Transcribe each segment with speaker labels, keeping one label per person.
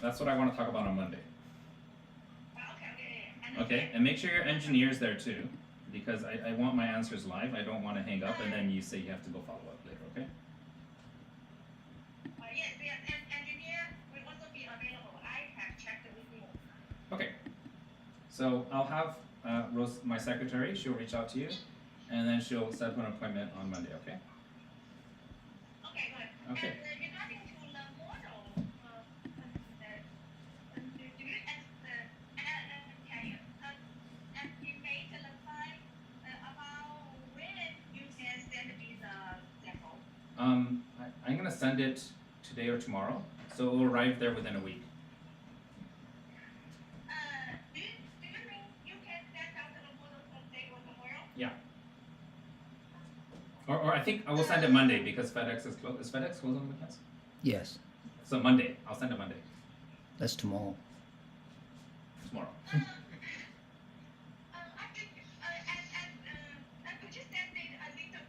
Speaker 1: That's what I want to talk about on Monday.
Speaker 2: Okay.
Speaker 1: Okay, and make sure your engineer's there too, because I want my answers live. I don't want to hang up and then you say you have to go follow up later, okay?
Speaker 2: Yes, and engineer will also be available. I have checked with you.
Speaker 1: Okay. So I'll have Rose, my secretary, she'll reach out to you, and then she'll set up an appointment on Monday, okay?
Speaker 2: Okay, good.
Speaker 1: Okay.
Speaker 2: And regarding to the model, do you can you estimate the time about when you can send me the sample?
Speaker 1: I'm gonna send it today or tomorrow, so it will arrive there within a week.
Speaker 2: Do you think you can send out the model today or tomorrow?
Speaker 1: Yeah. Or I think I will send it Monday because FedEx is closed. Is FedEx closed on the weekends?
Speaker 3: Yes,
Speaker 1: So Monday. I'll send it Monday.
Speaker 3: that's tomorrow.
Speaker 1: Tomorrow.
Speaker 2: I think, could you send it a little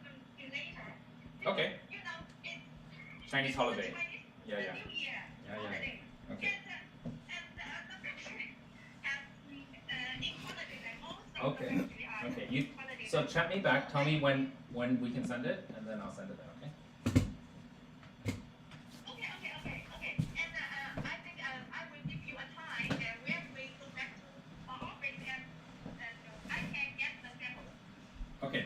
Speaker 2: later?
Speaker 1: Okay.
Speaker 2: You know, it's
Speaker 1: Chinese holiday.
Speaker 2: Chinese
Speaker 1: Yeah, yeah.
Speaker 2: New Year
Speaker 1: Yeah, yeah.
Speaker 2: holiday.
Speaker 1: Okay.
Speaker 2: And the factory has in holiday, like most of the
Speaker 1: Okay.
Speaker 2: factory are
Speaker 1: Okay. You.
Speaker 2: holiday.
Speaker 1: So chat me back. Tell me when we can send it, and then I'll send it there. Okay.
Speaker 2: Okay. And I think I will give you a time and when we go back to our office and I can get the sample.
Speaker 1: Okay.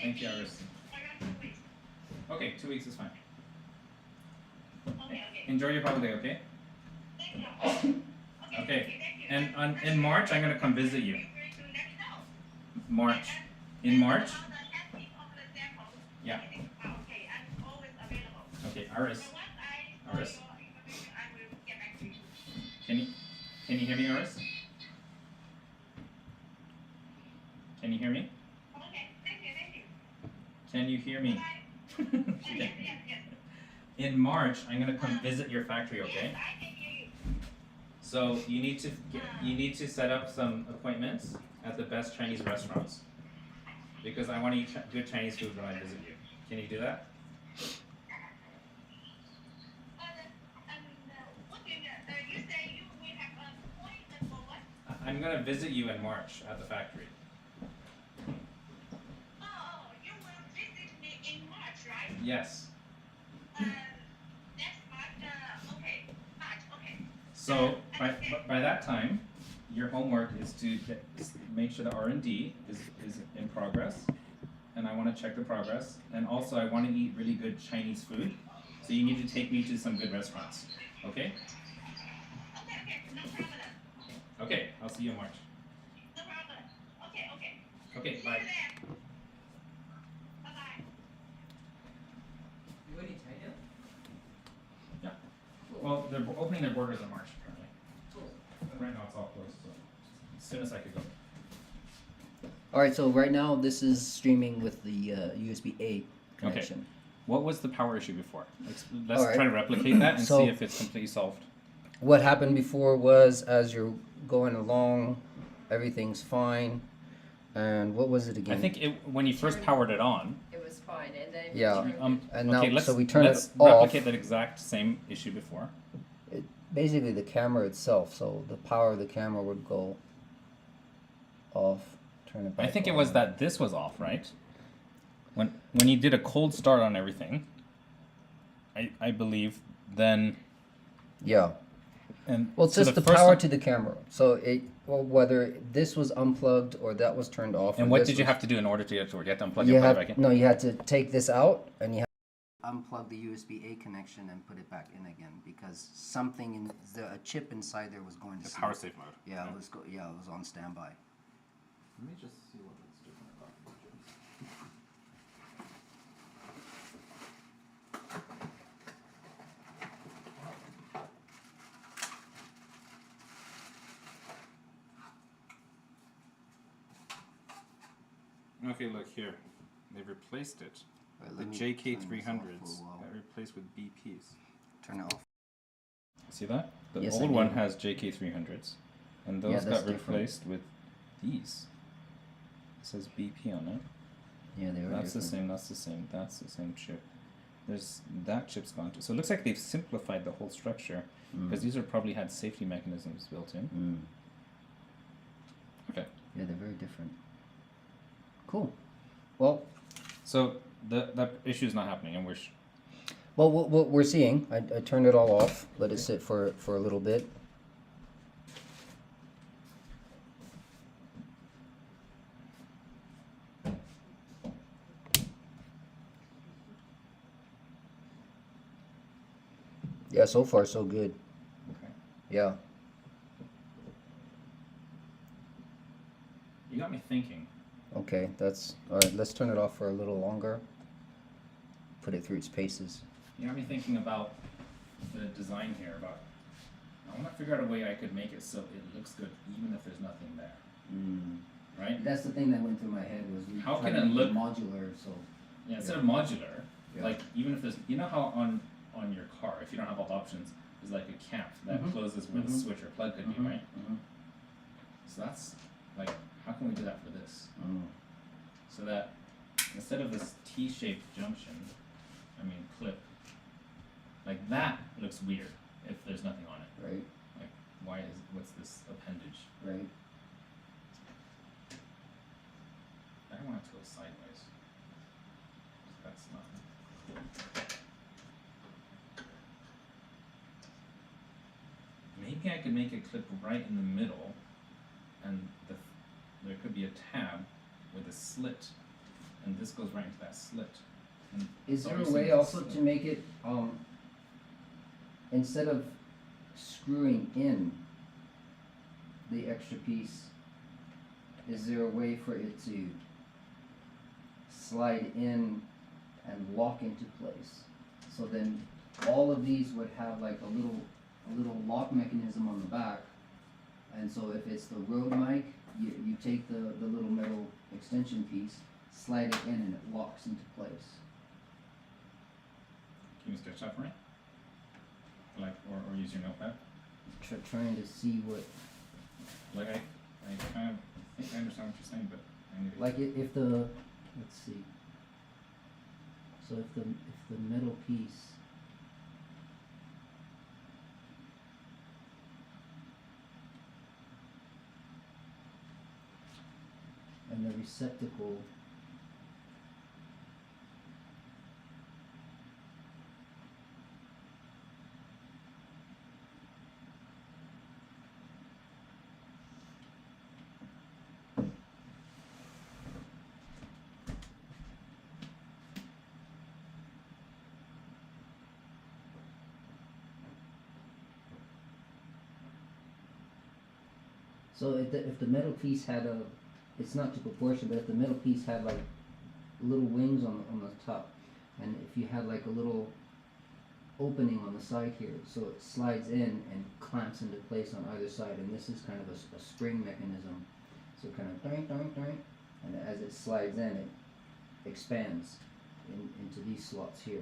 Speaker 1: Thank you, Iris.
Speaker 2: Around 2 weeks.
Speaker 1: Okay, 2 weeks is fine.
Speaker 2: Okay.
Speaker 1: Enjoy your holiday. Okay.
Speaker 2: Thank you.
Speaker 1: Okay.
Speaker 2: Thank you.
Speaker 1: And in March, I'm gonna come visit you.
Speaker 2: Feel free to let me know.
Speaker 1: March. In
Speaker 2: And
Speaker 1: March.
Speaker 2: about the testing of the sample.
Speaker 1: Yeah.
Speaker 2: Okay, I'm always available.
Speaker 1: Okay, Iris.
Speaker 2: So once I know
Speaker 1: Iris.
Speaker 2: your information, I will get back to you.
Speaker 1: Can you hear me, Iris? Can you hear me?
Speaker 2: Okay, thank you.
Speaker 1: Can you hear me?
Speaker 2: Bye.
Speaker 1: She
Speaker 2: Yes.
Speaker 1: can. In March, I'm gonna come visit your factory. Okay.
Speaker 2: Yes, I can hear you.
Speaker 1: So you need to set up some appointments at the best Chinese restaurants because I want to eat good Chinese food when I visit you. Can you do that?
Speaker 2: What do you mean? You say you will have an appointment for what?
Speaker 1: I'm gonna visit you in March at the factory.
Speaker 2: Oh, you will visit me in March, right?
Speaker 1: Yes.
Speaker 2: Next March, okay. March, okay.
Speaker 1: So by that time, your homework is to make sure the R&D is in progress, and I want to check the progress. And also, I want to eat really good Chinese food, so you need to take me to some good restaurants. Okay?
Speaker 2: Okay, no problem.
Speaker 1: Okay. I'll see you in March.
Speaker 2: No problem. Okay.
Speaker 1: Okay.
Speaker 2: See
Speaker 1: Bye.
Speaker 2: you then. Bye-bye.
Speaker 3: You already tried it?
Speaker 1: Yeah. Well, they're opening their borders in March currently. Right now, it's all closed. So as soon as I could go.
Speaker 3: All right, so right now this is streaming with the USB-A connection.
Speaker 1: What was the power issue before? Let's
Speaker 3: All right.
Speaker 1: try to replicate that and
Speaker 3: So-
Speaker 1: see if it's completely solved.
Speaker 3: What happened before was as you're going along, everything's fine. And what was it again?
Speaker 1: I think when you first powered it on.
Speaker 4: It was fine, and then we
Speaker 3: Yeah.
Speaker 4: turned it.
Speaker 3: And
Speaker 1: Okay,
Speaker 3: now,
Speaker 1: let's
Speaker 3: so we turn it
Speaker 1: let's
Speaker 3: off.
Speaker 1: replicate that exact same issue before.
Speaker 3: Basically the camera itself. So the power of the camera would go off. Turn it back
Speaker 1: I think it
Speaker 3: on.
Speaker 1: was that this was off, right? When you did a cold start on everything, I believe then
Speaker 3: Yeah.
Speaker 1: and
Speaker 3: Well, it's
Speaker 1: so
Speaker 3: just the
Speaker 1: first
Speaker 3: power
Speaker 1: one-
Speaker 3: to the camera. So whether this was unplugged or that was turned off.
Speaker 1: And
Speaker 3: or
Speaker 1: what
Speaker 3: this
Speaker 1: did you
Speaker 3: was-
Speaker 1: have to do in order to get it to work? You had to unplug
Speaker 3: You
Speaker 1: it, plug
Speaker 3: had
Speaker 1: it back in.
Speaker 3: no. You had to take this out and you had to unplug the USB-A connection and put it back in again because something in a chip inside there was going to
Speaker 1: The
Speaker 3: sleep.
Speaker 1: power safe mode.
Speaker 3: Yeah, it was it was on standby.
Speaker 1: Let me just see what it's different about the Okay, look here. They've replaced it.
Speaker 3: All right,
Speaker 1: The
Speaker 3: let me turn this
Speaker 1: JK300s
Speaker 3: off for a while.
Speaker 1: got replaced with BPs.
Speaker 3: Turn it off.
Speaker 1: See that? The
Speaker 3: Yes, I
Speaker 1: old one
Speaker 3: do.
Speaker 1: has JK300s, and
Speaker 3: Yeah,
Speaker 1: those
Speaker 3: that's
Speaker 1: got
Speaker 3: different.
Speaker 1: replaced with these. It says BP on it.
Speaker 3: Yeah, they were
Speaker 1: That's the
Speaker 3: different.
Speaker 1: same. That's the same. That's the same chip. there's that chip's gone too. So it looks like they've simplified the whole structure because these are probably had safety mechanisms built in. Okay.
Speaker 3: Yeah, they're very different. Cool. Well,
Speaker 1: So that issue is not happening, and
Speaker 3: well, we're seeing. I turned it all off. Let it sit for a little bit. Yeah, so far so good.
Speaker 1: okay.
Speaker 3: Yeah.
Speaker 1: You got me thinking.
Speaker 3: Okay, that's all right. Let's turn it off for a little longer. Put it through its paces.
Speaker 1: You got me thinking about the design here. About I want to figure out a way I could make it so it looks good, even if there's nothing there. Right?
Speaker 3: That's the thing that went through my head was we
Speaker 1: How
Speaker 3: tried
Speaker 1: can
Speaker 3: to
Speaker 1: it
Speaker 3: make
Speaker 1: look-
Speaker 3: modular? So
Speaker 1: Yeah. Instead of modular,
Speaker 3: Yeah.
Speaker 1: like even if there's, you know how on your car, if you don't have all the options, there's like a cap that
Speaker 3: Mhm.
Speaker 1: closes where the
Speaker 3: Mhm.
Speaker 1: switch or plug could be,
Speaker 3: Mhm.
Speaker 1: right? So that's like, how can we do that for this? So that instead of this T-shaped clip, like that looks weird if there's nothing on it.
Speaker 3: right,
Speaker 1: Like, what's this appendage?
Speaker 3: right.
Speaker 1: I don't want it to go sideways. That's not cool. Maybe I could make it clip right in the middle, and there could be a tab with a slit, and this goes right into that slit. And
Speaker 3: Is
Speaker 1: so
Speaker 3: there
Speaker 1: I'm
Speaker 3: a way
Speaker 1: saying
Speaker 3: also
Speaker 1: slit.
Speaker 3: to make it instead of screwing in the extra piece? Is there a way for it to slide in and lock into place? So then all of these would have like a little lock mechanism on the back. And so if it's the Rode mic, you take the little metal extension piece, slide it in, and it locks into place.
Speaker 1: Can you sketch that for me? Like, or use your notepad?
Speaker 3: Trying to see what,
Speaker 1: Like, I kind of think I understand what you're saying, but I need to.
Speaker 3: like if the, let's see. So if the metal piece, and the receptacle, so if the metal piece had a, it's not to proportion, but if the metal piece had like little wings on the top, and if you had like a little opening on the side here, so it slides in and clamps into place on either side, and this is kind of a spring mechanism, so kind of doink doink doink, and as it slides in, it expands into these slots here.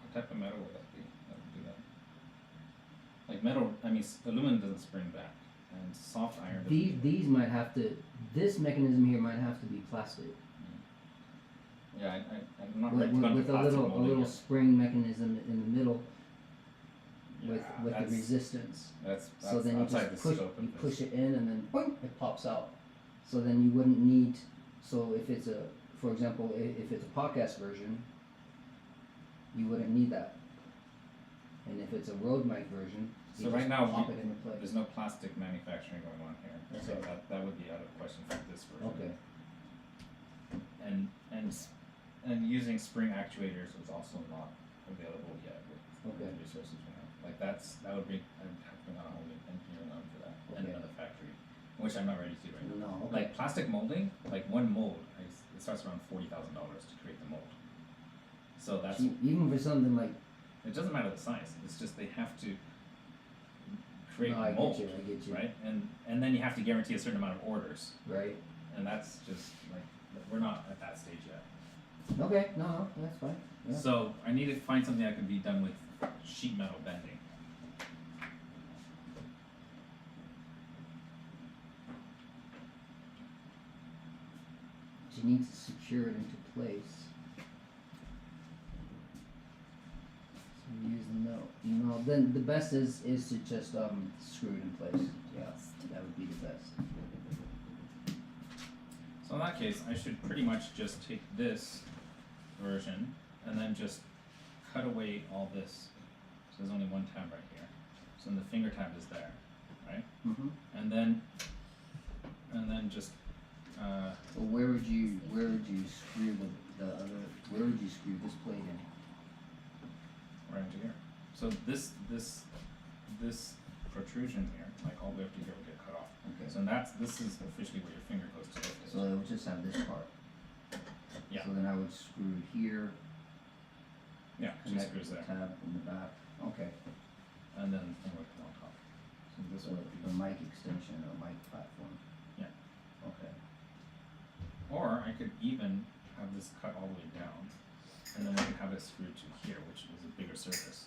Speaker 1: What type of metal would that be? That would do that. Like metal, I mean, aluminum doesn't spring back, and soft iron doesn't.
Speaker 3: These might have to, this mechanism here might have to be plastic.
Speaker 1: Yeah, I'm not
Speaker 3: With,
Speaker 1: ready to
Speaker 3: with,
Speaker 1: go into
Speaker 3: with a
Speaker 1: plastic
Speaker 3: little
Speaker 1: molding yet.
Speaker 3: spring mechanism in the middle with
Speaker 1: Yeah,
Speaker 3: the
Speaker 1: that's-
Speaker 3: resistance.
Speaker 1: That's
Speaker 3: So then you
Speaker 1: outside
Speaker 3: just
Speaker 1: the
Speaker 3: push
Speaker 1: scope of
Speaker 3: you
Speaker 1: this.
Speaker 3: push it in and then boing, it pops out. So then you wouldn't need, so if it's a, for example, if it's a podcast version, you wouldn't need that. And if it's a Rode mic version, you
Speaker 1: So
Speaker 3: just
Speaker 1: right now,
Speaker 3: pop it into place.
Speaker 1: there's no plastic manufacturing going on here, so
Speaker 3: Okay.
Speaker 1: that would be out of question for this version.
Speaker 3: Okay.
Speaker 1: And using spring actuators is also not available yet with
Speaker 3: Okay.
Speaker 1: the resources we have. Like that would be, I'd have to bring on a whole new engineering arm for that, and
Speaker 3: Okay.
Speaker 1: another factory, which I'm not ready to do right now.
Speaker 3: No, okay.
Speaker 1: Like plastic molding, like one mold, it starts around $40,000 to create the mold. So that's,
Speaker 3: Even for something like,
Speaker 1: it doesn't matter the size, it's just they have to create
Speaker 3: no, I
Speaker 1: a mold,
Speaker 3: get you.
Speaker 1: right? And then you have to guarantee a certain amount of orders,
Speaker 3: Right.
Speaker 1: and that's just like, we're not at that stage yet.
Speaker 3: Okay, no, that's fine. Yeah.
Speaker 1: So I need to find something that can be done with sheet metal bending.
Speaker 3: You need to secure it into place. No, then the best is to just screw it in place. Yeah, that would be the best.
Speaker 1: So in that case, I should pretty much just take this version and then just cut away all this. So there's only one tab right here. So then the finger tab is there, right?
Speaker 3: Mm-hmm.
Speaker 1: And then just
Speaker 3: But where would you screw the other? Where would you screw this plate in?
Speaker 1: right into here. So this protrusion here, like all the way up to here, will get cut off.
Speaker 3: Okay.
Speaker 1: So this is officially where your finger goes to look at.
Speaker 3: So it would just have this part.
Speaker 1: Yeah.
Speaker 3: So then I would screw here,
Speaker 1: Yeah, two
Speaker 3: connect
Speaker 1: screws
Speaker 3: the
Speaker 1: there,
Speaker 3: tab in the back. Okay.
Speaker 1: and then the thing would come on top. So this
Speaker 3: So
Speaker 1: would
Speaker 3: the mic extension or mic platform.
Speaker 1: Yeah.
Speaker 3: Okay.
Speaker 1: Or I could even have this cut all the way down, and then we can have it screwed to here, which is a bigger surface.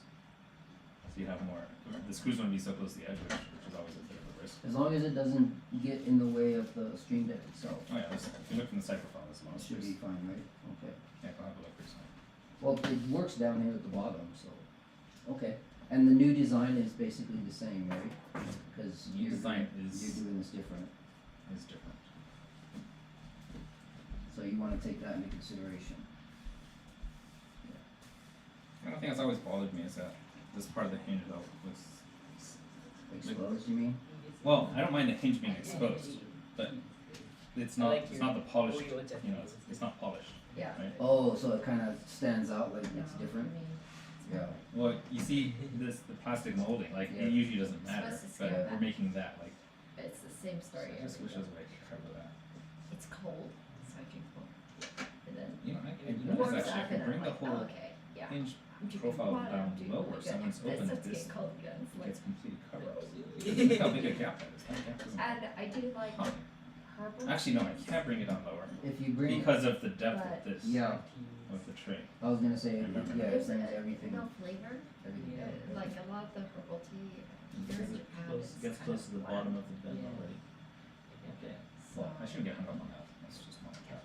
Speaker 1: So you have more. The screws won't be so close to the edge, which is always a bit of a risk.
Speaker 3: As long as it doesn't get in the way of the Stream Deck itself,
Speaker 1: Oh yeah, if you look from the side profile, this
Speaker 3: it
Speaker 1: one
Speaker 3: should be fine, right? Okay.
Speaker 1: Yeah, I'll have a look this one.
Speaker 3: Well, it works down here at the bottom, so, okay. And the new design is basically the same, right? Because
Speaker 1: New design
Speaker 3: you're
Speaker 1: is
Speaker 3: doing this different,
Speaker 1: different.
Speaker 3: so you wanna take that into consideration.
Speaker 1: The only thing that's always bothered me is that this part of the hinge though was.
Speaker 3: Exposed, you mean?
Speaker 1: Well, I don't mind the hinge being exposed, but it's not. It's not the polished. You know, it's not polished.
Speaker 4: Yeah.
Speaker 1: Right?
Speaker 3: Oh, so it kinda stands out like it's different? Yeah.
Speaker 1: Well, you see the plastic molding, like
Speaker 3: Yeah.
Speaker 1: it usually doesn't matter,
Speaker 4: supposed to
Speaker 1: but
Speaker 3: scale
Speaker 1: we're
Speaker 4: back.
Speaker 1: making that like.
Speaker 4: It's the same story.
Speaker 1: I just wish
Speaker 4: every
Speaker 1: there was a way to cover that.
Speaker 4: It's cold, so I can cool. And then
Speaker 1: You know, I
Speaker 4: it
Speaker 1: noticed
Speaker 4: warms
Speaker 1: actually,
Speaker 4: up
Speaker 1: if you
Speaker 4: and I'm
Speaker 1: bring the
Speaker 4: like,
Speaker 1: whole
Speaker 4: oh, okay, yeah.
Speaker 1: hinge
Speaker 4: I'm drinking
Speaker 1: profile
Speaker 4: water,
Speaker 1: down
Speaker 4: I'm doing
Speaker 1: lower,
Speaker 4: really good.
Speaker 1: someone's
Speaker 4: Then it
Speaker 1: opened
Speaker 4: starts
Speaker 1: this,
Speaker 4: getting cold again. It's like,
Speaker 1: gets completely covered. Look how big a gap that is. That gap isn't.
Speaker 4: and I do like
Speaker 1: Huh.
Speaker 4: Harbor.
Speaker 1: Actually, no, I can't bring it down lower
Speaker 3: If you bring,
Speaker 1: because of the depth of
Speaker 4: But-
Speaker 1: this.
Speaker 3: yeah,
Speaker 1: Of the tray.
Speaker 3: I was gonna say,
Speaker 1: Remember.
Speaker 3: yeah, it
Speaker 4: There's
Speaker 3: brings
Speaker 4: a,
Speaker 3: everything,
Speaker 4: no flavor.
Speaker 3: everything down.
Speaker 4: Like a lot of the herbal tea here in Japan
Speaker 5: Close,
Speaker 4: is
Speaker 5: gets
Speaker 4: kind
Speaker 5: close
Speaker 4: of
Speaker 5: to the
Speaker 4: bland.
Speaker 5: bottom of the bend
Speaker 4: Yeah.
Speaker 5: already. Okay.
Speaker 4: So,
Speaker 1: Well, I shouldn't get hung up on that. That's just my cap.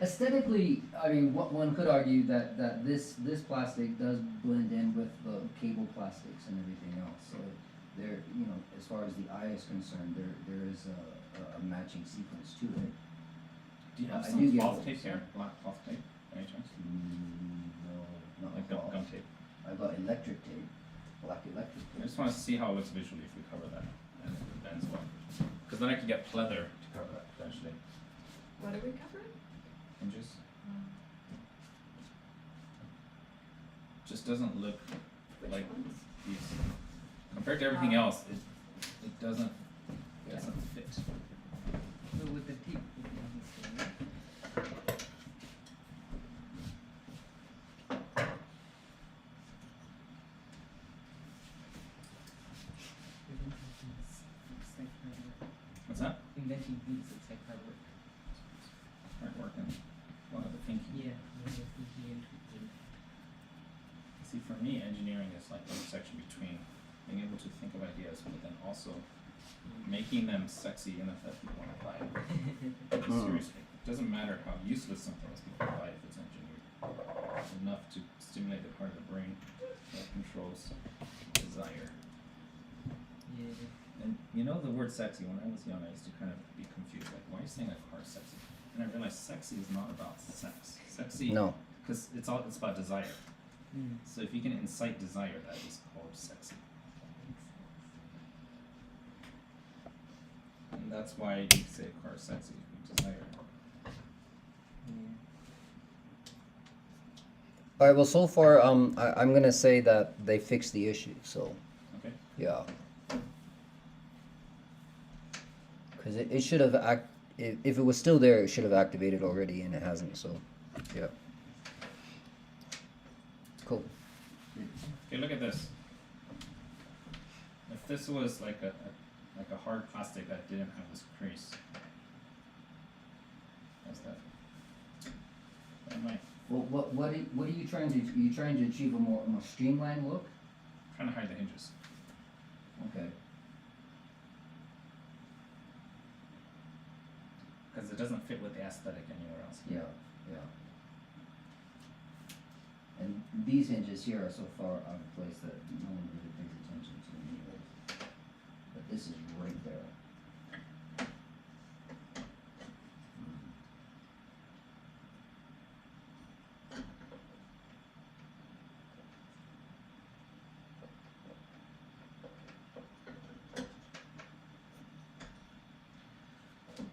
Speaker 3: Aesthetically, I mean, one could argue that this plastic does blend in with the cable plastics and everything else. So there, you know, as far as the eye is concerned, there is a matching sequence to it.
Speaker 1: Do you have
Speaker 3: I
Speaker 1: some
Speaker 3: do get
Speaker 1: cloth
Speaker 3: what
Speaker 1: tape
Speaker 3: you're
Speaker 1: here? Black cloth tape, by any chance?
Speaker 3: No, not
Speaker 1: Like
Speaker 3: cloth.
Speaker 1: gum tape.
Speaker 3: I got electric tape, black electric
Speaker 1: I
Speaker 3: tape.
Speaker 1: just want to see how it looks visually if we cover that and if it bends well. Because then I could get pleather to cover that potentially.
Speaker 4: what are we covering?
Speaker 1: Hinges. Just doesn't look
Speaker 4: Which
Speaker 1: like
Speaker 4: ones?
Speaker 1: these. Compared to everything else, it doesn't fit.
Speaker 5: So with the teeth,
Speaker 1: What's that?
Speaker 5: inventing beats, it's like hard work.
Speaker 1: Hard work and a lot of the thinking.
Speaker 5: Yeah, thinking and tweaking.
Speaker 1: See, for me, engineering is like the intersection between being able to think of ideas, but then also making them sexy enough that people want to buy it. Seriously, it doesn't matter how useless something is, people buy it if it's engineered enough to stimulate the part of the brain that controls desire.
Speaker 5: Yeah.
Speaker 1: And you know the word sexy, when I was young I used to kind of be confused, like why are you saying a car sexy? And I realized sexy is not about sex. Sexy,
Speaker 3: No.
Speaker 1: because it's about desire.
Speaker 5: Mm.
Speaker 1: So if you can incite desire, that is called sexy. And that's why you say a car is sexy, desire.
Speaker 3: Alright, well, so far, I'm gonna say that they fixed the issue, so,
Speaker 1: Okay?
Speaker 3: yeah. Cause it should have if it was still there, it should have activated already, and it hasn't, so, yeah. Cool.
Speaker 1: Okay, look at this. If this was like a hard plastic that didn't have this crease, how's that? That might
Speaker 3: Well, what are you trying to, are you trying to achieve a more streamlined look?
Speaker 1: trying to hide the hinges.
Speaker 3: Okay.
Speaker 1: Because it doesn't fit with the aesthetic anywhere else.
Speaker 3: Yeah, yeah. And these hinges here are so far out of place that no one really pays attention to them anyways. But this is right there.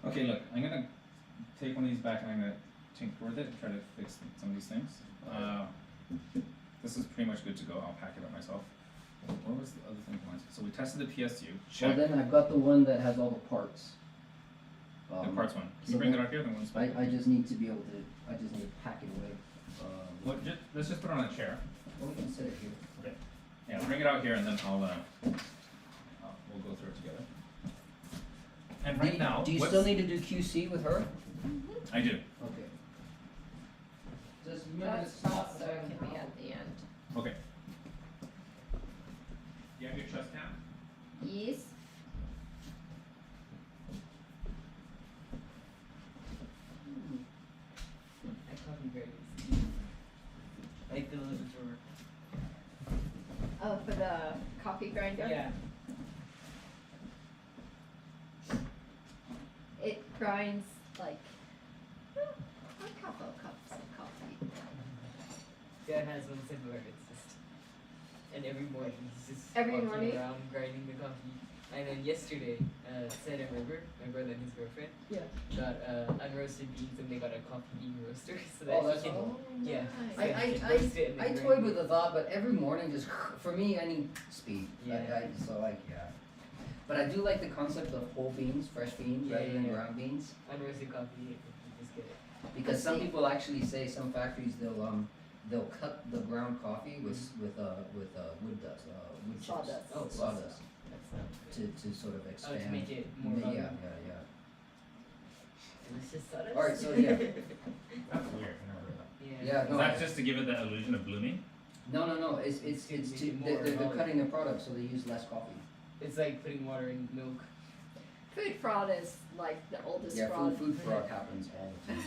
Speaker 1: Okay, look, I'm gonna take one of these back and I'm gonna tinker with it and try to fix some of these things. This is pretty much good to go. I'll pack it up myself. What was the other thing we wanted? So we tested the PSU.
Speaker 3: Well,
Speaker 1: Check.
Speaker 3: then I've got the one that has all the parts.
Speaker 1: The parts one. Can you
Speaker 3: so
Speaker 1: bring
Speaker 3: then
Speaker 1: that up here? The one's
Speaker 3: I just need to be able to, I just need to pack it away.
Speaker 1: let's just put it on a chair.
Speaker 3: Well, we can set it here.
Speaker 1: Yeah, bring it out here and then we'll go through it together. And right now,
Speaker 3: Do you
Speaker 1: what's-
Speaker 3: still need to do QC with her?
Speaker 1: I do.
Speaker 3: Okay. Just
Speaker 4: That's also can be at the end.
Speaker 1: Okay. You have your chest cam?
Speaker 4: Yes.
Speaker 5: I copy very easy. I fill in the drawer.
Speaker 4: Oh, for the coffee grinder?
Speaker 5: Yeah.
Speaker 4: It grinds like a couple cups of coffee.
Speaker 5: Dad has one similar. It's just, and every morning he's just
Speaker 4: Every
Speaker 5: walking
Speaker 4: morning?
Speaker 5: around grinding the coffee. And then yesterday, Sid and River, my brother and his girlfriend, got unroasted beans and they got a coffee bean roaster so that
Speaker 3: Oh, that's
Speaker 5: he can.
Speaker 3: all?
Speaker 5: Yeah.
Speaker 4: nice.
Speaker 5: so that he can roast it and
Speaker 3: I
Speaker 5: then
Speaker 3: toyed
Speaker 5: grind
Speaker 3: with
Speaker 5: it.
Speaker 3: the thought, but every morning just for me, I need speed.
Speaker 5: Yeah.
Speaker 3: Yeah. But I do like the concept of whole beans, fresh beans,
Speaker 5: Yeah,
Speaker 3: rather than
Speaker 5: yeah.
Speaker 3: ground beans.
Speaker 5: Unroasted coffee, you just get it.
Speaker 3: Because
Speaker 4: I
Speaker 3: some
Speaker 4: see.
Speaker 3: people actually say some factories they'll cut the ground coffee with wood dust, wood chips.
Speaker 4: Sawdust.
Speaker 5: Oh,
Speaker 3: Sawdust
Speaker 5: That's not good.
Speaker 3: to sort of
Speaker 5: Oh,
Speaker 3: expand.
Speaker 5: to make it more
Speaker 3: Yeah,
Speaker 5: valuable.
Speaker 3: yeah.
Speaker 5: Delicious sawdust.
Speaker 3: Alright, so yeah.
Speaker 1: That's weird. I never heard that.
Speaker 3: Yeah,
Speaker 1: Is
Speaker 3: no,
Speaker 1: that just to give it the illusion of blooming?
Speaker 3: No, it's
Speaker 5: To make
Speaker 3: to
Speaker 5: it more
Speaker 3: they're
Speaker 5: knowledge.
Speaker 3: cutting the product so they use less coffee.
Speaker 5: It's like putting water in milk.
Speaker 4: Food fraud is like the oldest
Speaker 3: Yeah,
Speaker 4: fraud.
Speaker 3: food fraud happens all the time.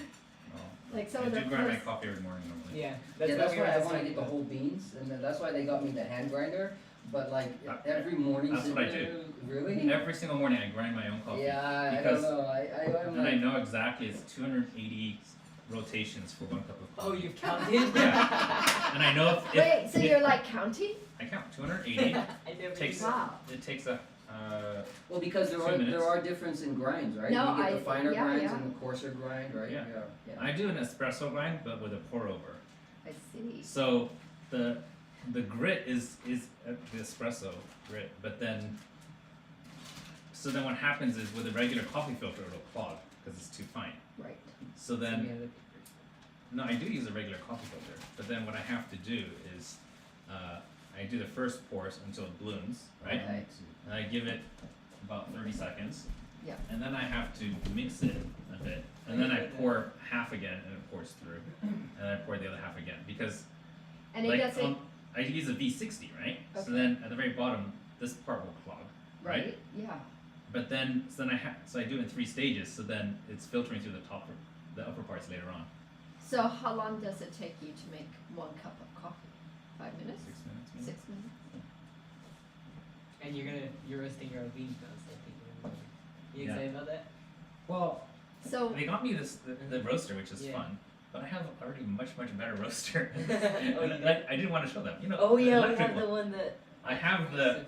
Speaker 1: No.
Speaker 4: Like some
Speaker 1: I
Speaker 4: of the
Speaker 1: do grind my
Speaker 4: first.
Speaker 1: coffee every morning normally.
Speaker 5: Yeah,
Speaker 3: That's
Speaker 5: what we
Speaker 3: why
Speaker 5: were
Speaker 3: I
Speaker 5: just
Speaker 3: want to
Speaker 5: talking
Speaker 3: get the
Speaker 5: about.
Speaker 3: whole beans, and that's why they got me the hand grinder. But like
Speaker 1: Uh,
Speaker 3: every morning,
Speaker 1: that's what I do.
Speaker 3: Really?
Speaker 1: Every single morning I grind my own coffee.
Speaker 3: Yeah, I don't
Speaker 1: Because-
Speaker 3: know. I'm
Speaker 1: And I
Speaker 3: like,
Speaker 1: know exactly it's 280 rotations for one cup of
Speaker 5: Oh,
Speaker 1: coffee.
Speaker 5: you've counted?
Speaker 1: Yeah. And I know if
Speaker 4: Wait, so
Speaker 1: if-
Speaker 4: you're like counting?
Speaker 1: I count 280.
Speaker 5: I never
Speaker 1: Takes-
Speaker 5: knew.
Speaker 4: Wow.
Speaker 1: It takes a
Speaker 3: well, because
Speaker 1: 2
Speaker 3: there
Speaker 1: minutes.
Speaker 3: are difference in grinds, right?
Speaker 4: No,
Speaker 3: you get the
Speaker 4: I-
Speaker 3: finer
Speaker 4: yeah,
Speaker 3: grinds
Speaker 4: yeah.
Speaker 3: and the coarser grind, right?
Speaker 1: Yeah.
Speaker 3: Yeah.
Speaker 1: I do an espresso grind but with a pour over.
Speaker 4: I see.
Speaker 1: So the grit is the espresso grit, but then so then what happens is with a regular coffee filter it'll clog because it's too fine.
Speaker 4: Right.
Speaker 1: So then
Speaker 5: Yeah, the-
Speaker 1: no, I do use a regular coffee filter, but then what I have to do is I do the first pours until it blooms, right?
Speaker 3: Okay.
Speaker 1: And I give it about 30 seconds.
Speaker 4: Yeah.
Speaker 1: And then I have to mix it a bit, and then I pour half again, and it pours through, and I pour the other half again because
Speaker 4: And it
Speaker 1: like
Speaker 4: doesn't.
Speaker 1: I use a V60, right? So
Speaker 4: Okay.
Speaker 1: then at the very bottom, this part will clog, right?
Speaker 4: Yeah.
Speaker 1: But then so I do it in 3 stages, so then it's filtering through the upper parts later on.
Speaker 4: So how long does it take you to make 1 cup of coffee? 5 minutes?
Speaker 1: 6 minutes, maybe.
Speaker 4: 6 minutes?
Speaker 5: And you're roasting your own beans now, so I think you're gonna be
Speaker 1: Yeah.
Speaker 5: excited about that?
Speaker 1: Well,
Speaker 4: So
Speaker 1: they got me the roaster, which is
Speaker 5: Yeah.
Speaker 1: fun, but I have already much better roaster.
Speaker 5: Oh,
Speaker 1: And
Speaker 5: you do?
Speaker 1: I didn't want to show them, you know.
Speaker 5: Oh
Speaker 1: the
Speaker 5: yeah, we
Speaker 1: electric
Speaker 5: have
Speaker 1: one.
Speaker 5: the one that.
Speaker 1: I have the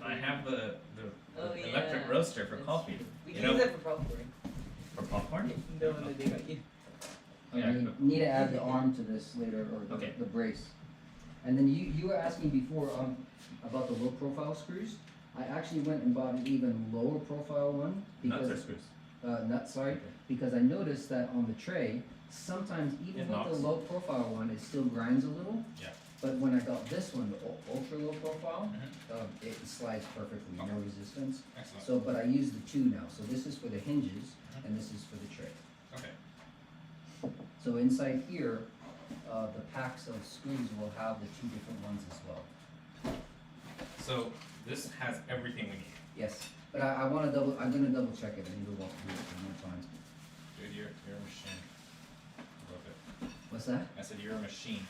Speaker 5: Oh,
Speaker 1: electric
Speaker 5: yeah.
Speaker 1: roaster for
Speaker 5: That's
Speaker 1: coffee.
Speaker 5: true. We
Speaker 1: You
Speaker 5: can
Speaker 1: know,
Speaker 5: use that for popcorn.
Speaker 1: for popcorn.
Speaker 5: The one that they got you.
Speaker 1: Oh, yeah,
Speaker 3: And you need to add the arm to this later, or
Speaker 1: Okay.
Speaker 3: the brace. And then you were asking before about the low profile screws. I actually went and bought an even lower profile one
Speaker 1: Nuts or
Speaker 3: because
Speaker 1: screws?
Speaker 3: nuts, sorry,
Speaker 1: Okay.
Speaker 3: because I noticed that on the tray, sometimes even
Speaker 1: It
Speaker 3: with
Speaker 1: knocks.
Speaker 3: the low profile one, it still grinds a little.
Speaker 1: Yeah.
Speaker 3: But when I got this one, the ultra low profile,
Speaker 1: Mhm.
Speaker 3: it slides perfectly, no
Speaker 1: Okay.
Speaker 3: resistance.
Speaker 1: Excellent.
Speaker 3: So, but I use the two now. So this is for the hinges, and this is for the tray.
Speaker 1: Okay.
Speaker 3: So inside here, the packs of screws will have the 2 different ones as well.
Speaker 1: So this has everything we need.
Speaker 3: Yes, but I'm gonna double check it. I need to walk through it one more time.
Speaker 1: Dude, you're a machine. Love it.
Speaker 3: What's that?
Speaker 1: I said you're a machine.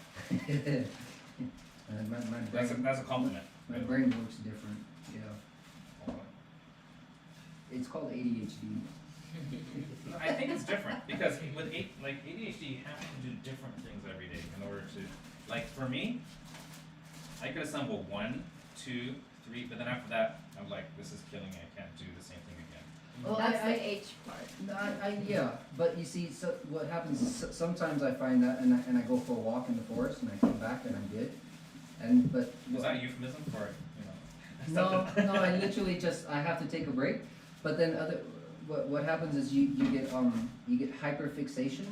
Speaker 3: And
Speaker 1: That's a compliment.
Speaker 3: my brain works different. Yeah, it's called ADHD.
Speaker 1: No, I think it's different because with ADHD, you have to do different things every day in order to, like for me, I could assemble 1, 2, 3, but then after that, I'm like, this is killing me. I can't do the same thing again.
Speaker 3: Well,
Speaker 4: That's the H part.
Speaker 3: Yeah, but you see, so what happens is sometimes I find that, and I go for a walk in the forest, and I come back and I'm good, but.
Speaker 1: Was that a euphemism for
Speaker 3: No, no, I literally just, I have to take a break, but then what happens is you get hyper fixation,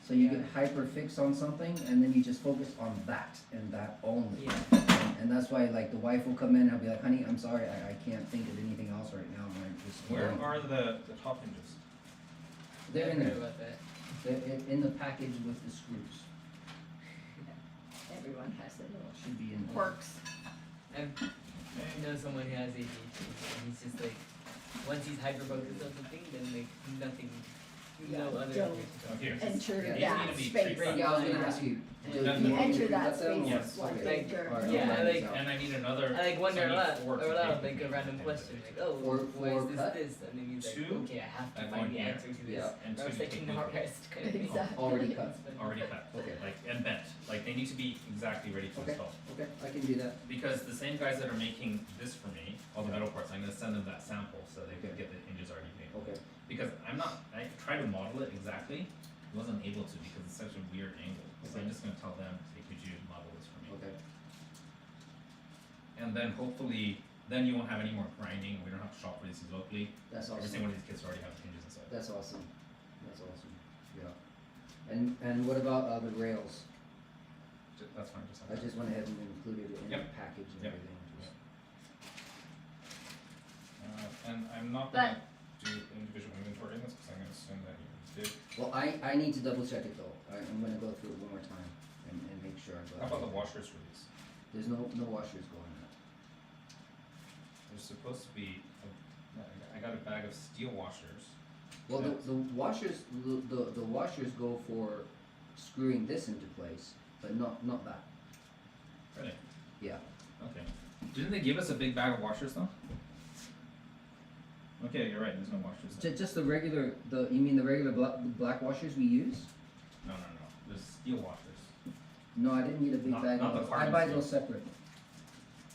Speaker 3: so you get hyper fixed on something, and then you just focus on that and that only.
Speaker 5: Yeah.
Speaker 3: And that's why, like, the wife will come in and I'll be like, honey, I'm sorry, I can't think of anything else right now, I'm just.
Speaker 1: Where are the top hinges?
Speaker 3: They're in
Speaker 5: I
Speaker 3: there,
Speaker 5: heard about that.
Speaker 3: they're in the package with the screws,
Speaker 4: Everyone has their little
Speaker 3: should be in there.
Speaker 4: quirks.
Speaker 5: I know someone who has ADHD, and he's just like, once he's hyper focused on something, then like nothing,
Speaker 4: Yeah,
Speaker 5: no other.
Speaker 4: don't
Speaker 1: Okay.
Speaker 4: enter
Speaker 3: Yeah.
Speaker 1: These
Speaker 4: that
Speaker 1: need to be
Speaker 4: space.
Speaker 1: treated.
Speaker 3: Yeah, I was gonna ask you.
Speaker 1: Yeah.
Speaker 4: You enter that
Speaker 3: Let them-
Speaker 4: space
Speaker 1: Yes.
Speaker 4: like
Speaker 3: Okay.
Speaker 4: enter.
Speaker 3: Alright,
Speaker 5: Yeah,
Speaker 3: I'll
Speaker 5: I
Speaker 3: write
Speaker 5: like-
Speaker 3: this out.
Speaker 1: And I need another.
Speaker 5: I like wonder
Speaker 1: so I
Speaker 5: a
Speaker 1: need
Speaker 5: lot,
Speaker 1: 4 to
Speaker 5: or a lot,
Speaker 1: take
Speaker 5: like a
Speaker 1: and
Speaker 5: random
Speaker 1: take
Speaker 5: question,
Speaker 1: it.
Speaker 5: like, oh,
Speaker 3: For
Speaker 5: why is
Speaker 3: cut?
Speaker 5: this, and then he's like,
Speaker 1: 2,
Speaker 5: okay, I have to
Speaker 1: and
Speaker 5: find
Speaker 1: 1
Speaker 5: the
Speaker 1: here.
Speaker 5: answer to this,
Speaker 3: Yeah.
Speaker 1: And
Speaker 5: or
Speaker 1: 2
Speaker 5: else
Speaker 1: to
Speaker 5: I
Speaker 1: take
Speaker 5: can
Speaker 1: with me.
Speaker 5: rest kind of thing.
Speaker 4: Exactly.
Speaker 3: Already cut.
Speaker 1: Already cut.
Speaker 3: Okay.
Speaker 1: Like and bent. Like they need to be exactly ready to
Speaker 3: Okay.
Speaker 1: install.
Speaker 3: Okay, I can do that.
Speaker 1: Because the same guys that are making this for me, all the metal parts, I'm gonna send them that sample so they can
Speaker 3: Okay.
Speaker 1: get the hinges already made.
Speaker 3: Okay.
Speaker 1: Because I tried to model it exactly, wasn't able to because it's such a weird angle. So I'm just gonna tell them, hey, could you model this for me?
Speaker 3: Okay.
Speaker 1: And then hopefully, then you won't have any more grinding, we don't have to shop for these locally.
Speaker 3: That's
Speaker 1: Every
Speaker 3: awesome.
Speaker 1: single one of these kits already have the hinges inside.
Speaker 3: That's awesome. That's awesome. Yeah. And what about the rails?
Speaker 1: That's fine, just
Speaker 3: I
Speaker 1: have that.
Speaker 3: just went ahead and included it in the
Speaker 1: Yep.
Speaker 3: package and
Speaker 1: Yep.
Speaker 3: everything.
Speaker 1: And I'm not
Speaker 4: But-
Speaker 1: gonna do individual inventory in this, cause I'm gonna assume that you did.
Speaker 3: Well, I need to double check it though. I'm gonna go through it one more time and make sure I got it.
Speaker 1: How about the washers for these?
Speaker 3: There's no washers going on.
Speaker 1: There's supposed to be, I got a bag of steel washers.
Speaker 3: Well,
Speaker 1: Yes.
Speaker 3: the washers, the washers go for screwing this into place, but not that.
Speaker 1: Really?
Speaker 3: Yeah.
Speaker 1: Okay. Didn't they give us a big bag of washers though? Okay, you're right, there's no washers there.
Speaker 3: Just the regular, you mean the regular black washers we use?
Speaker 1: No, there's steel washers.
Speaker 3: No, I didn't need a big
Speaker 1: Not-
Speaker 3: bag
Speaker 1: not the
Speaker 3: of those. I
Speaker 1: carbon
Speaker 3: buy
Speaker 1: steel.
Speaker 3: those separate.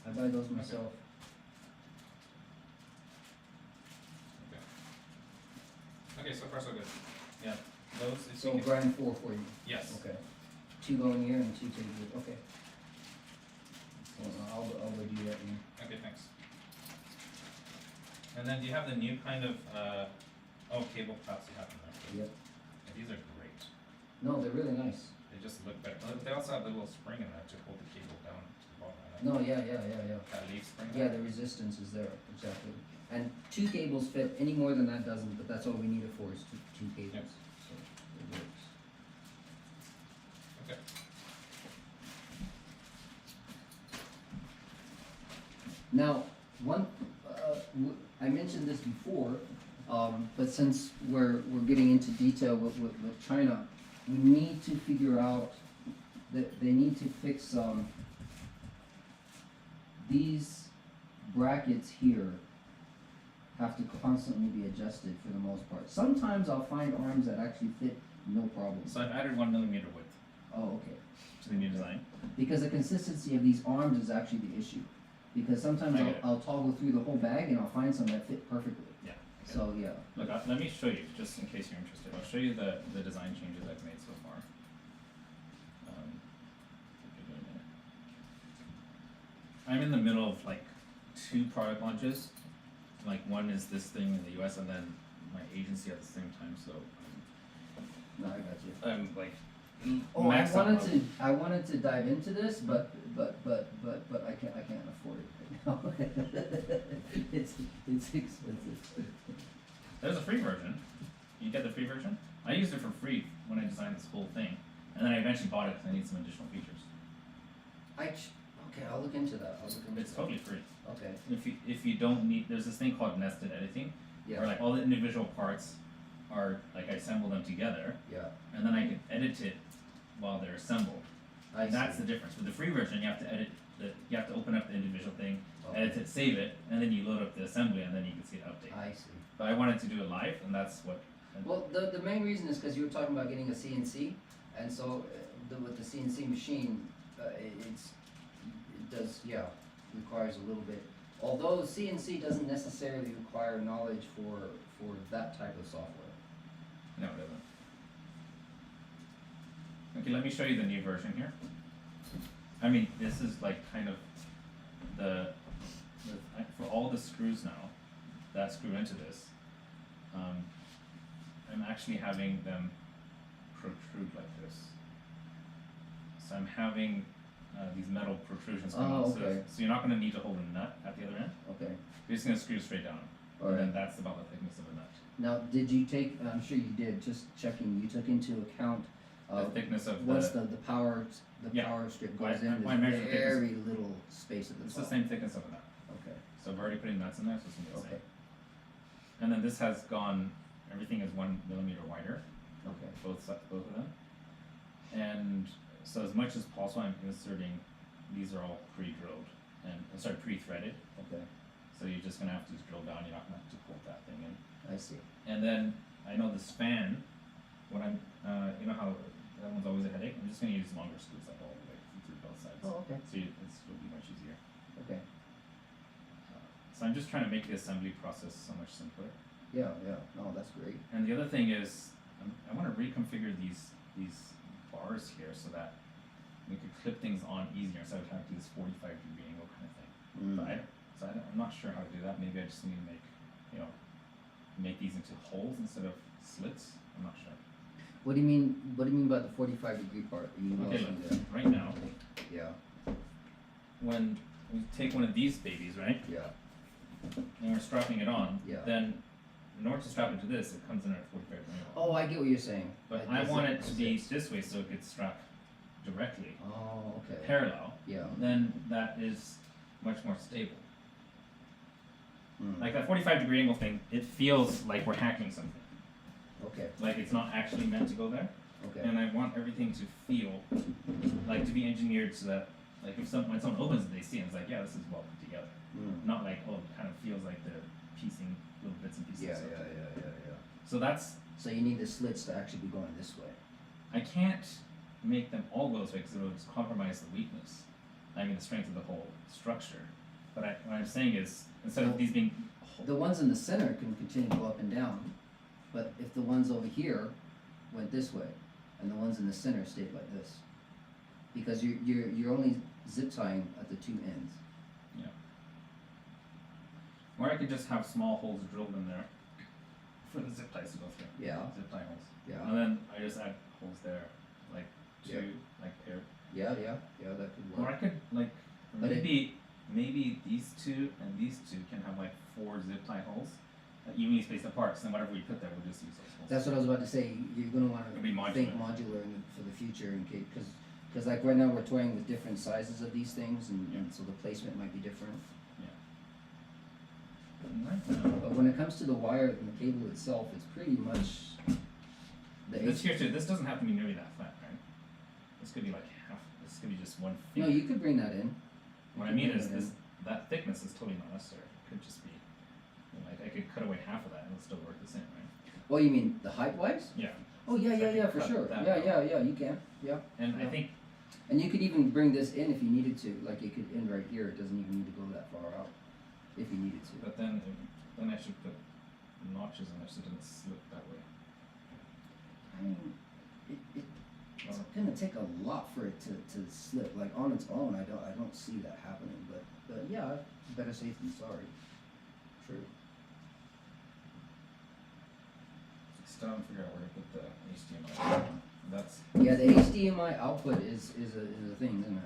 Speaker 3: I buy those myself.
Speaker 1: Okay, so far so good. Yeah, those, if
Speaker 3: So
Speaker 1: you can,
Speaker 3: grind 4 for you.
Speaker 1: yes.
Speaker 3: Okay. 2 going here and 2 take it. Okay. So I'll go do that.
Speaker 1: Okay, thanks. And then do you have the new kind of, cable tops you have in there?
Speaker 3: Yep.
Speaker 1: Yeah, these are great.
Speaker 3: No, they're really nice.
Speaker 1: They just look better. They also have the little spring in there to hold the cable down to the bottom. I like
Speaker 3: No, yeah.
Speaker 1: that leaf spring.
Speaker 3: Yeah, the resistance is there, exactly. And 2 cables fit, any more than that doesn't, but that's all we need it for is two cables.
Speaker 1: Yep.
Speaker 3: So it works.
Speaker 1: Okay.
Speaker 3: Now, I mentioned this before, but since we're getting into detail with China, we need to figure out that they need to fix these brackets here have to constantly be adjusted for the most part. Sometimes I'll find arms that actually fit no problem.
Speaker 1: So I've added 1 millimeter width
Speaker 3: Oh, okay.
Speaker 1: to the new design.
Speaker 3: Because the consistency of these arms is actually the issue. Because sometimes
Speaker 1: I get it.
Speaker 3: I'll toggle through the whole bag and I'll find some that fit perfectly.
Speaker 1: Yeah.
Speaker 3: So yeah.
Speaker 1: Look, let me show you, just in case you're interested. I'll show you the design changes I've made so far. I'm in the middle of like 2 product launches. Like one is this thing in the US and then my agency at the same time, so
Speaker 3: No, I got you.
Speaker 1: I'm like
Speaker 3: Oh, I
Speaker 1: maxed out
Speaker 3: wanted to dive into this, but I can't afford it right now. it's expensive.
Speaker 1: There's a free version. You get the free version? I used it for free when I designed this whole thing. And then I eventually bought it because I need some additional features.
Speaker 3: Okay, I'll look into that.
Speaker 1: It's totally free.
Speaker 3: Okay.
Speaker 1: If you don't need, there's this thing called nested editing,
Speaker 3: Yeah.
Speaker 1: where like all the individual parts are like I assemble them together,
Speaker 3: Yeah.
Speaker 1: and then I can edit it while they're assembled.
Speaker 3: I
Speaker 1: And that's
Speaker 3: see.
Speaker 1: the difference. With the free version, you have to you have to open up the individual thing,
Speaker 3: Okay.
Speaker 1: edit it, save it, and then you load up the assembly, and then you can see it update.
Speaker 3: I see.
Speaker 1: But I wanted to do it live, and that's what.
Speaker 3: Well, the main reason is because you were talking about getting a CNC, and so with the CNC machine, it does, yeah, requires a little bit. Although CNC doesn't necessarily require knowledge for that type of software.
Speaker 1: No, it doesn't. Okay, let me show you the new version here. I mean, this is like kind of for all the screws now that screw into this, I'm actually having them protrude like this. So I'm having these metal protrusions come
Speaker 3: Oh,
Speaker 1: out.
Speaker 3: okay.
Speaker 1: So you're not going to need to hold a nut at the other end.
Speaker 3: Okay.
Speaker 1: You're just going to screw straight down. And
Speaker 3: Alright.
Speaker 1: then that's about the thickness of a nut.
Speaker 3: Now, did you take? I'm sure you did. Just checking. You took into account
Speaker 1: The thickness of
Speaker 3: once
Speaker 1: the.
Speaker 3: the power
Speaker 1: Yeah.
Speaker 3: power strip
Speaker 1: I-
Speaker 3: goes in.
Speaker 1: I measured
Speaker 3: There's very little space at the
Speaker 1: It's
Speaker 3: top.
Speaker 1: the same thickness of a nut.
Speaker 3: Okay.
Speaker 1: So I've already put in nuts in there, so it's going to be the
Speaker 3: Okay.
Speaker 1: same. And then this has gone, everything is 1 millimeter wider,
Speaker 3: Okay.
Speaker 1: both of them. And so as much as possible, I'm inserting, these are all pre-drilled and pre-threaded.
Speaker 3: Okay.
Speaker 1: So you're just gonna have to drill down. You're not gonna have to pull that thing in.
Speaker 3: I see.
Speaker 1: And then I know this fan, when I'm, you know how that one's always a headache. I'm just gonna use longer screws like all the way through both sides.
Speaker 3: Oh, okay.
Speaker 1: So it'll be much easier.
Speaker 3: Okay.
Speaker 1: So I'm just trying to make the assembly process so much simpler.
Speaker 3: Yeah. Yeah. No, that's great.
Speaker 1: And the other thing is, I want to reconfigure these bars here so that we could clip things on easier instead of having to do this 45-degree angle kind of thing. But I'm not sure how to do that. Maybe I just need to make these into holes instead of slits. I'm not sure.
Speaker 3: What do you mean? What do you mean by the 45-degree part? You
Speaker 1: Okay,
Speaker 3: also
Speaker 1: look,
Speaker 3: do
Speaker 1: right now,
Speaker 3: Yeah.
Speaker 1: when we take one of these babies, right,
Speaker 3: Yeah.
Speaker 1: and we're strapping it on,
Speaker 3: Yeah.
Speaker 1: then in order to strap it to this, it comes in at a 45-degree angle.
Speaker 3: Oh, I get what you're saying.
Speaker 1: But
Speaker 3: Like
Speaker 1: I
Speaker 3: this
Speaker 1: want
Speaker 3: is-
Speaker 1: it to be this way so it gets strapped directly,
Speaker 3: Oh, okay.
Speaker 1: parallel.
Speaker 3: Yeah.
Speaker 1: Then that is much more stable.
Speaker 3: Mm.
Speaker 1: Like that 45-degree angle thing, it feels like we're hacking something.
Speaker 3: Okay.
Speaker 1: Like it's not actually meant to go there.
Speaker 3: Okay.
Speaker 1: And I want everything to feel like to be engineered so that like when someone opens it, they see it, it's like, yeah, this is well put together.
Speaker 3: Mm.
Speaker 1: Not like, oh, it kind of feels like they're piecing little bits and pieces.
Speaker 3: Yeah.
Speaker 1: of
Speaker 3: Yeah.
Speaker 1: it.
Speaker 3: Yeah. Yeah. Yeah.
Speaker 1: So that's,
Speaker 3: So you need the slits to actually be going this way.
Speaker 1: I can't make them all go this way because it would compromise the weakness. I mean the strength of the whole structure. But what I'm saying is, instead of
Speaker 3: Well,
Speaker 1: these being
Speaker 3: The ones in the center can continue to go up and down, but if the ones over here went this way, and the ones in the center stayed like this, because you're only zip tying at the two ends.
Speaker 1: Or I could just have small holes drilled in there for the zip ties to go through.
Speaker 3: Yeah.
Speaker 1: Zip tie holes.
Speaker 3: Yeah.
Speaker 1: And then I just add holes there, like two,
Speaker 3: Yeah.
Speaker 1: like pair.
Speaker 3: Yeah. Yeah. Yeah. That could
Speaker 1: Or
Speaker 3: work.
Speaker 1: I could like,
Speaker 3: But
Speaker 1: maybe these two and these two can have like 4 zip tie holes, evenly spaced apart. So then whatever we put there, we'll just use those holes.
Speaker 3: That's what I was about to say. You're gonna want
Speaker 1: It'll be
Speaker 3: to think
Speaker 1: modular.
Speaker 3: modular for the future, in case, because like right now we're toying with different sizes of these things, and
Speaker 1: Yeah.
Speaker 3: so the placement might be different.
Speaker 1: And right now,
Speaker 3: But when it comes to the wire and the cable itself, it's pretty much the
Speaker 1: this here too. This doesn't have to be nearly that flat, right? This could be like half. This could be just 1
Speaker 3: No,
Speaker 1: finger.
Speaker 3: you could bring that in.
Speaker 1: What I mean is that thickness is totally not necessary. It could just be, like I could cut away half of that and it'll still work the same, right?
Speaker 3: Oh, you mean the height wise?
Speaker 1: Yeah.
Speaker 3: Oh yeah,
Speaker 1: So I
Speaker 3: yeah,
Speaker 1: could
Speaker 3: yeah, for
Speaker 1: cut
Speaker 3: sure.
Speaker 1: that
Speaker 3: Yeah,
Speaker 1: out.
Speaker 3: yeah, yeah. You can. Yeah.
Speaker 1: And I
Speaker 3: Yeah.
Speaker 1: think
Speaker 3: And you could even bring this in if you needed to. Like it could end right here. It doesn't even need to go that far out, if you needed to.
Speaker 1: But then I should put notches in there so it doesn't slip that way.
Speaker 3: I mean, it's gonna take a lot for it to slip. Like on its own, I don't see that happening. But yeah, better safe than sorry. True.
Speaker 1: Still haven't figured out where to put the HDMI. That's
Speaker 3: Yeah, the HDMI output is a thing, isn't it?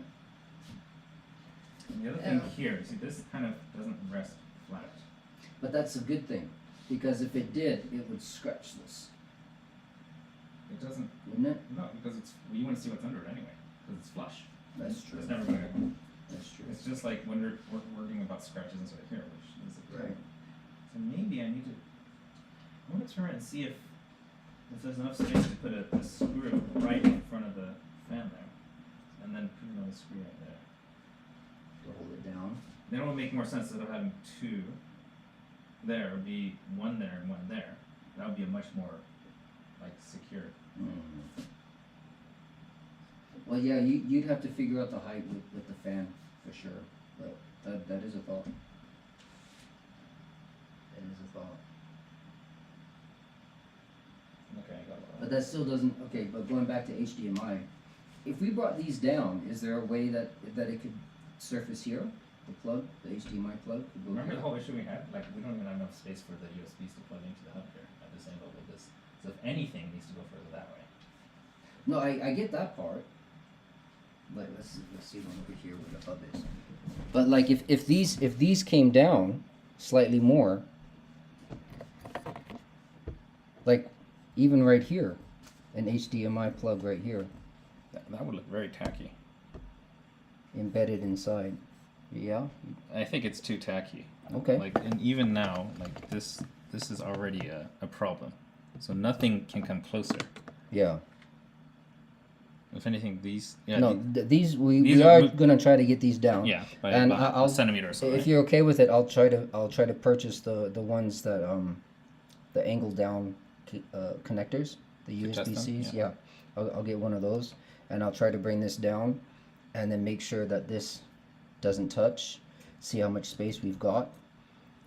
Speaker 1: and the other thing
Speaker 3: Yeah.
Speaker 1: here. See, this kind of doesn't rest flat.
Speaker 3: But that's a good thing, because if it did, it would scratch this,
Speaker 1: It doesn't.
Speaker 3: wouldn't it?
Speaker 1: No, because you want to see what's under it anyway, because it's flush.
Speaker 3: That's true.
Speaker 1: It's never gonna.
Speaker 3: That's true.
Speaker 1: It's just like when we're worrying about scratches inside here, which is a
Speaker 3: Right.
Speaker 1: So maybe I need to. I want to turn it and see if there's enough space to put a screw right in front of the fan there, and then put another screw right there.
Speaker 3: To hold it down.
Speaker 1: Then it would make more sense instead of having two there, it would be one there and one there. That would be a much more like secure.
Speaker 3: Well, yeah, you'd have to figure out the height with the fan for sure, but that is a thought. That is a thought.
Speaker 1: Okay, I got a
Speaker 3: But that still doesn't, okay, but going back to HDMI, if we brought these down, is there a way that it could surface here? The plug, the HDMI plug could go
Speaker 1: Remember
Speaker 3: here?
Speaker 1: the whole issue we had? Like, we don't even have enough space for the USBs to plug into the hub here at this angle with this. So if anything, it needs to go further that way.
Speaker 3: No, I get that part. But let's see one over here where the hub is. But like if these came down slightly more, like even right here, an HDMI plug right here,
Speaker 1: That would look very tacky.
Speaker 3: embedded inside. Yeah.
Speaker 1: I think it's too tacky.
Speaker 3: Okay.
Speaker 1: Like, and even now, like this is already a problem. So nothing can come closer.
Speaker 3: Yeah.
Speaker 1: If anything, these yeah
Speaker 3: No, these we
Speaker 1: these
Speaker 3: are
Speaker 1: are
Speaker 3: gonna try to get these down.
Speaker 1: yeah by
Speaker 3: and
Speaker 1: about
Speaker 3: I'll-
Speaker 1: a centimeter or so.
Speaker 3: If
Speaker 1: Right?
Speaker 3: you're okay with it, I'll try to purchase the ones that the angle down connectors, the
Speaker 1: To test them?
Speaker 3: USB-Cs.
Speaker 1: Yeah.
Speaker 3: Yeah, I'll get one of those, and I'll try to bring this down, and then make sure that this doesn't touch. See how much space we've got.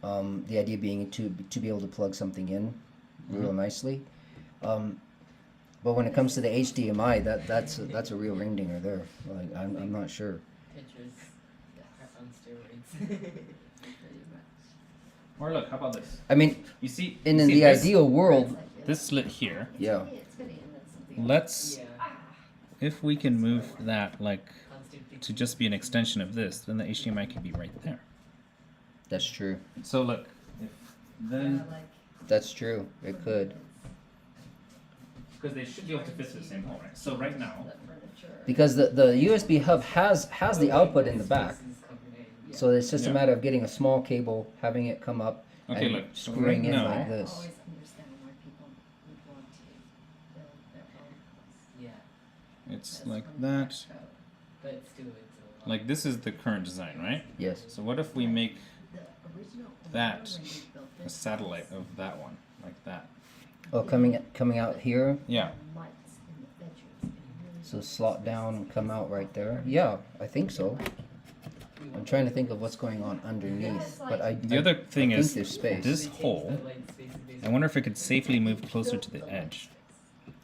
Speaker 3: The idea being to be able to plug something in real nicely. But when it comes to the HDMI, that's a real ring dinger there. Like I'm not sure.
Speaker 5: Pictures on steroids. Pretty much.
Speaker 1: Or look, how about this?
Speaker 3: I mean,
Speaker 1: You see,
Speaker 3: in
Speaker 1: you see
Speaker 3: the
Speaker 1: this,
Speaker 3: ideal world,
Speaker 1: this slit here.
Speaker 3: yeah.
Speaker 4: It's gonna end up something.
Speaker 1: Let's
Speaker 5: Yeah.
Speaker 1: if we can move that like
Speaker 5: Constant
Speaker 1: to just be an extension of this, then the HDMI could be right there.
Speaker 3: That's true.
Speaker 1: So look, if then
Speaker 3: That's true. It could.
Speaker 1: because they should be able to fit through the same hole, right? So right now,
Speaker 3: Because the USB hub has the output in the back.
Speaker 5: spaces covered in, yeah.
Speaker 3: So it's just a
Speaker 1: Yeah.
Speaker 3: matter of getting a small cable, having it come up,
Speaker 1: okay,
Speaker 3: and
Speaker 1: look, so
Speaker 3: screwing
Speaker 1: right
Speaker 3: in
Speaker 1: now,
Speaker 3: like
Speaker 4: I
Speaker 3: this.
Speaker 4: always understand why people would want to build their own house.
Speaker 5: Yeah,
Speaker 1: it's
Speaker 4: That's
Speaker 1: like
Speaker 4: from the
Speaker 1: that.
Speaker 4: get-go.
Speaker 5: but still it's a lot.
Speaker 1: Like this is the current design, right?
Speaker 3: Yes.
Speaker 1: So what if we make
Speaker 4: The original
Speaker 1: that
Speaker 4: owner, when he built
Speaker 1: a
Speaker 4: this
Speaker 1: satellite
Speaker 4: house,
Speaker 1: of that one, like that?
Speaker 3: Oh, coming out here.
Speaker 1: Yeah.
Speaker 4: lights in the bedrooms, and he really
Speaker 3: So
Speaker 4: wants
Speaker 3: slot down and come out right there. Yeah, I think so. I'm trying to think of what's going on underneath, but
Speaker 1: The other thing
Speaker 3: think
Speaker 1: is
Speaker 3: there's space.
Speaker 1: this
Speaker 5: They change
Speaker 1: hole.
Speaker 5: the light spaces based
Speaker 1: I wonder if it could safely move closer to the edge.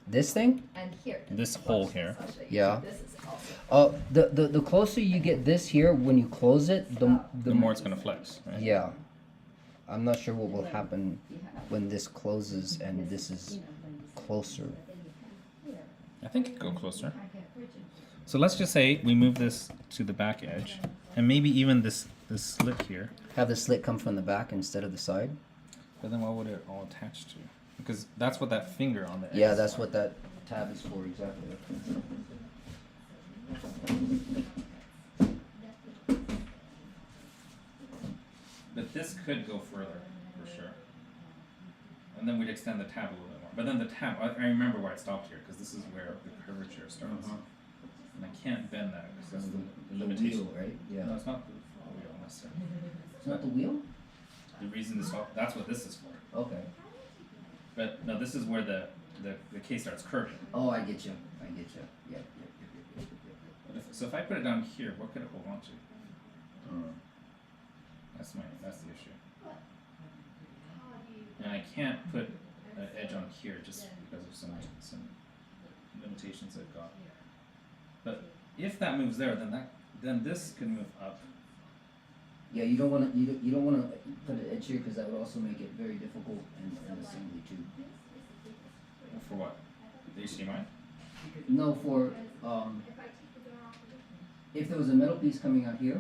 Speaker 3: This thing.
Speaker 4: And here.
Speaker 1: This
Speaker 4: watch
Speaker 1: hole
Speaker 4: this,
Speaker 1: here.
Speaker 4: I'll show you.
Speaker 3: Yeah.
Speaker 4: This is also.
Speaker 3: The closer you get this here, when you close it,
Speaker 1: The more it's gonna flex, right?
Speaker 3: Yeah. I'm not sure what will happen
Speaker 4: You have
Speaker 3: when this closes and this is closer.
Speaker 1: I think it could go closer. So let's just say we move this to the back edge, and maybe even this slit here.
Speaker 3: Have the slit come from the back instead of the side.
Speaker 1: But then what would it all attach to? Because that's what that finger on the edge.
Speaker 3: Yeah,
Speaker 1: is
Speaker 3: that's
Speaker 1: for.
Speaker 3: what that tab is for exactly.
Speaker 1: But this could go further, for sure. And then we'd extend the tab a little bit more. But then the tab, I remember why it stopped here, because this is where the curvature starts. And I can't bend that, because that's the limitation.
Speaker 3: wheel, right? Yeah.
Speaker 1: No, it's not the wheel necessarily.
Speaker 3: It's not the wheel?
Speaker 1: The reason this, that's what this is for.
Speaker 3: Okay.
Speaker 1: But no, this is where the case starts curving.
Speaker 3: Oh, I get you. I get you. Yep.
Speaker 1: But so if I put it down here, what could it hold on to? That's the issue. And I can't put an edge on here just because of some limitations I've got. But if that moves there, then this can move up.
Speaker 3: Yeah, you don't want to put an edge here because that would also make it very difficult in assembly too.
Speaker 1: For what? The HDMI?
Speaker 3: No, for if there was a metal piece coming out here,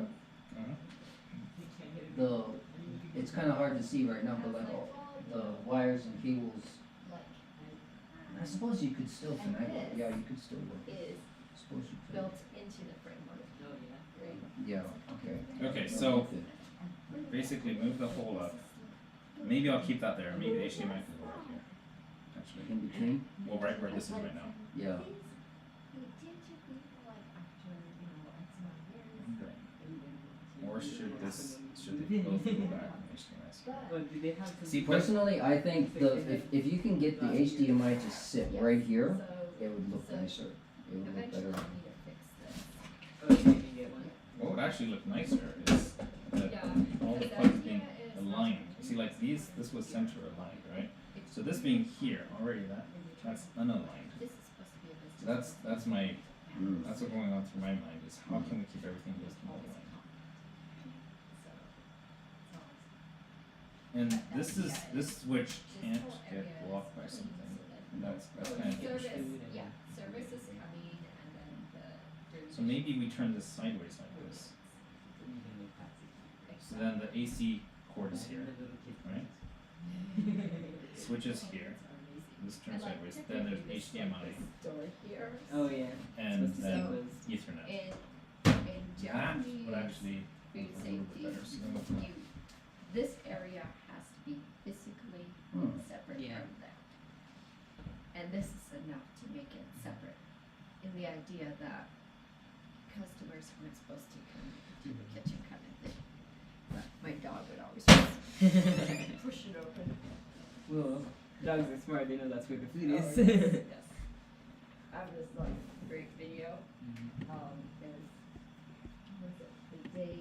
Speaker 3: it's kind of hard to see right now, but like all the wires and cables, I suppose you could still finagle it. Yeah, you could still work.
Speaker 4: Is
Speaker 3: Suppose you could.
Speaker 4: built into the framework.
Speaker 5: Oh yeah.
Speaker 4: Right?
Speaker 3: Yeah. Okay.
Speaker 1: Okay, so basically move the hole up. Maybe I'll keep that there. Maybe the HDMI can go right here. Actually.
Speaker 3: In between.
Speaker 1: Well, right where this is right now.
Speaker 3: Yeah.
Speaker 1: should they both go back on HDMI?
Speaker 5: But do they have some?
Speaker 1: See,
Speaker 3: Personally, I think if you can get the HDMI to sit right here, it would look nicer. It would look
Speaker 4: Eventually,
Speaker 3: better.
Speaker 4: I need to fix this.
Speaker 5: Oh, you can get one.
Speaker 1: What would actually look nicer is that
Speaker 4: Yeah,
Speaker 1: all the
Speaker 4: because
Speaker 1: plugs
Speaker 4: the
Speaker 1: being
Speaker 4: idea is
Speaker 1: aligned.
Speaker 4: not
Speaker 1: You see, like these, this was center aligned, right? So this being here already, that's unaligned.
Speaker 4: This is supposed to be a business.
Speaker 1: So that's my
Speaker 3: Mm.
Speaker 1: that's what's going on through my mind is how can we keep everything just aligned? And this switch can't get blocked by something. And that's kind of
Speaker 4: Service,
Speaker 1: interesting.
Speaker 4: yeah, service is coming and then the.
Speaker 1: So maybe we turn this sideways like this. So then the AC cord is here, right? Switch is here. This turns sideways. Then there's HDMI
Speaker 4: Door here.
Speaker 5: Oh yeah.
Speaker 1: and
Speaker 5: Supposed to
Speaker 1: then
Speaker 5: say was-
Speaker 1: Ethernet.
Speaker 4: In
Speaker 1: That
Speaker 4: Japanese
Speaker 1: would actually
Speaker 4: food
Speaker 1: look a little bit
Speaker 4: safety,
Speaker 1: better. So then we'll come up.
Speaker 4: this area has to be physically
Speaker 3: Hmm.
Speaker 4: separate
Speaker 5: Yeah.
Speaker 4: from that. And this is enough to make it separate, in the idea that customers weren't supposed to come to the kitchen kind of thing. But my dog would always push it open.
Speaker 5: Well, dogs are smart. They know that's where the food
Speaker 4: Oh,
Speaker 5: is.
Speaker 4: yes. I have this like great video.
Speaker 5: Mhm.
Speaker 4: There's, was it the day